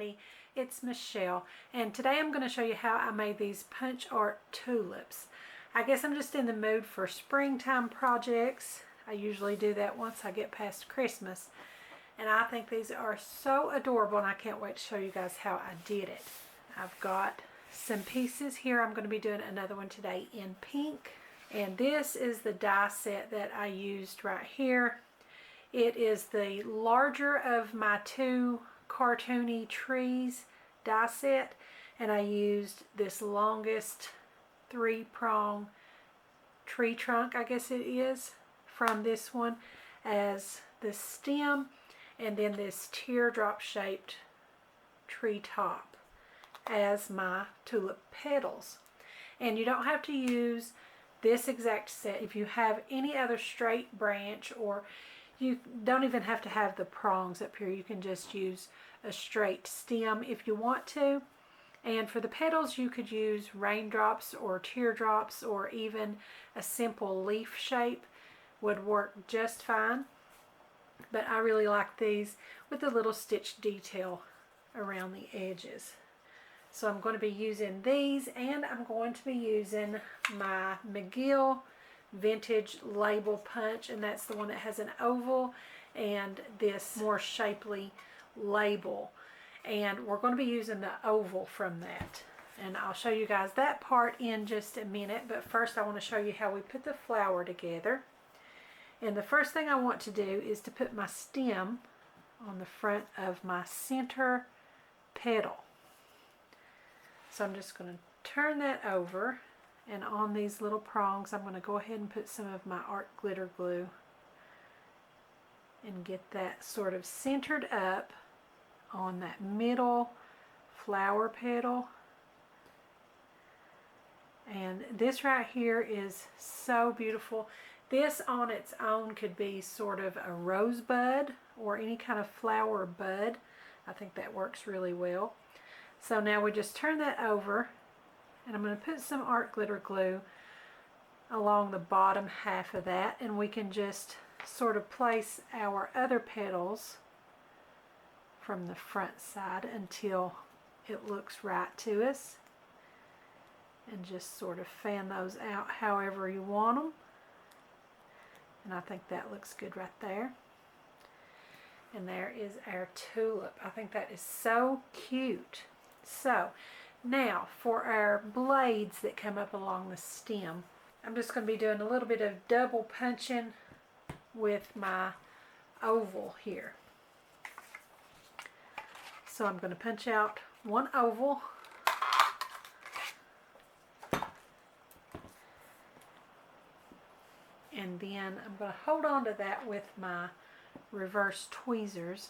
everybody, it's Michelle, and today I'm going to show you how I made these punch art tulips. I guess I'm just in the mood for springtime projects. I usually do that once I get past Christmas, and I think these are so adorable, and I can't wait to show you guys how I did it. I've got some pieces here. I'm going to be doing another one today in pink, and this is the die set that I used right here. It is the larger of my two Cartoony trees die set, and I used this longest 3-prong tree trunk, I guess it is, from this one as the stem, and then this teardrop shaped tree top as my tulip petals. And you don't have to use this exact set. If you have any other straight branch, or you don't even have to have the prongs up here, you can just use a straight stem if you want to. And for the petals, you could use raindrops or teardrops, or even a simple leaf shape would work just fine. But I really like these with the little stitch detail around the edges. So I'm going to be using these, and I'm going to be using my McGill vintage label punch, and that's the one that has an oval and this more shapely label, and we're going to be using the oval from that, and I'll show you guys that part in just a minute. But first I want to show you how we put the flower together. And the first thing I want to do is to put my stem on the front of my center petal. So I'm just going to turn that over, and on these little prongs I'm going to go ahead and put some of my art glitter glue and get that sort of centered up on that middle flower petal. And this right here is so beautiful. This on its own could be sort of a rosebud or any kind of flower bud. I think that works really well. So now we just turn that over, and I'm going to put some art glitter glue along the bottom half of that, and we can just sort of place our other petals from the front side until it looks right to us, and just sort of fan those out however you want them. And I think that looks good right there. And there is our tulip. I think that is so cute. So now for our blades that come up along the stem, I'm just going to be doing a little bit of double punching with my oval here. So I'm going to punch out one oval, and then I'm going to hold on to that with my reverse tweezers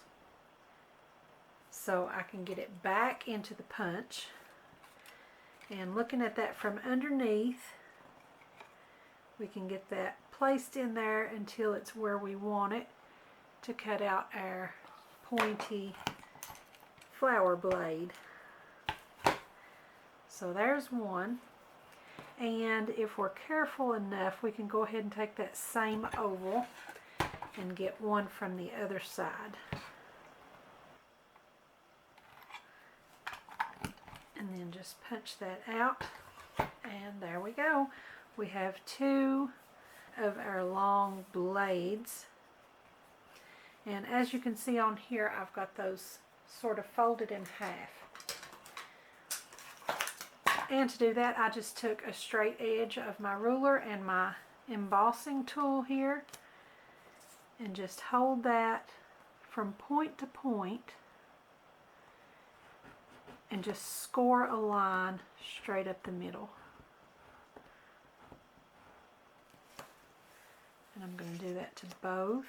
so I can get it back into the punch. And looking at that from underneath, we can get that placed in there until it's where we want it to cut out our pointy flower blade. So there's one. And if we're careful enough, we can go ahead and take that same oval and get one from the other side. And then just punch that out, and there we go. We have two of our long blades, and as you can see on here, I've got those sort of folded in half. And to do that, I just took a straight edge of my ruler and my embossing tool here, and just hold that from point to point and just score a line straight up the middle. And I'm going to do that to both.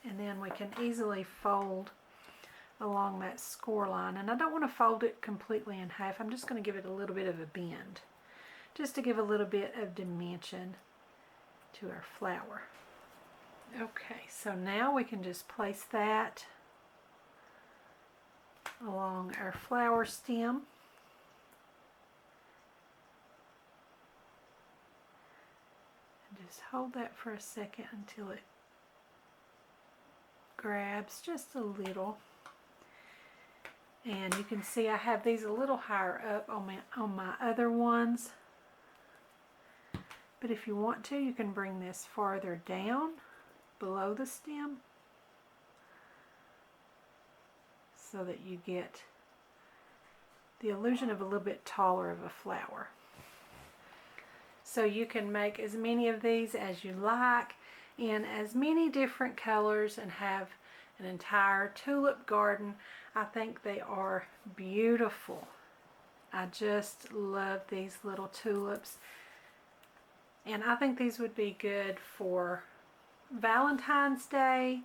And then we can easily fold along that score line. And I don't want to fold it completely in half. I'm just going to give it a little bit of a bend, just to give a little bit of dimension to our flower. Okay, so now we can just place that along our flower stem. just hold that for a second until it grabs just a little. And you can see I have these a little higher up on my other ones. But if you want to, you can bring this farther down below the stem so that you get the illusion of a little bit taller of a flower. So you can make as many of these as you like in as many different colors and have an entire tulip garden. I think they are beautiful. I just love these little tulips. And I think these would be good for Valentine's Day,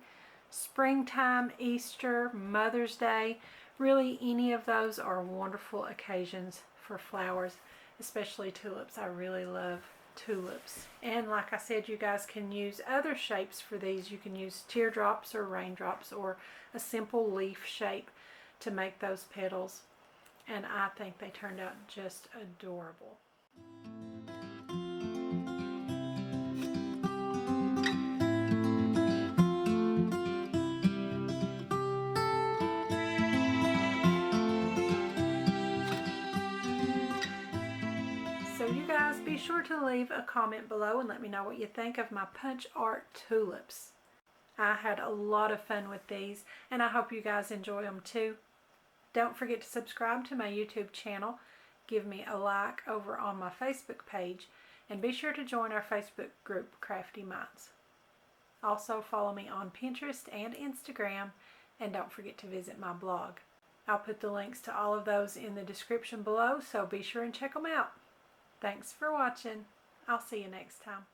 springtime, Easter, Mother's Day. Really, any of those are wonderful occasions for flowers, especially tulips. I really love tulips. And like I said, you guys can use other shapes for these. You can use teardrops or raindrops or a simple leaf shape to make those petals. And I think they turned out just adorable. So you guys be sure to leave a comment below and let me know what you think of my Punch Art Tulips. I had a lot of fun with these and I hope you guys enjoy them too. Don't forget to subscribe to my YouTube channel, give me a like over on my Facebook page, and be sure to join our Facebook group Crafty Minds. Also follow me on Pinterest and Instagram, and don't forget to visit my blog. I'll put the links to all of those in the description below, so be sure and check them out. Thanks for watching. I'll see you next time.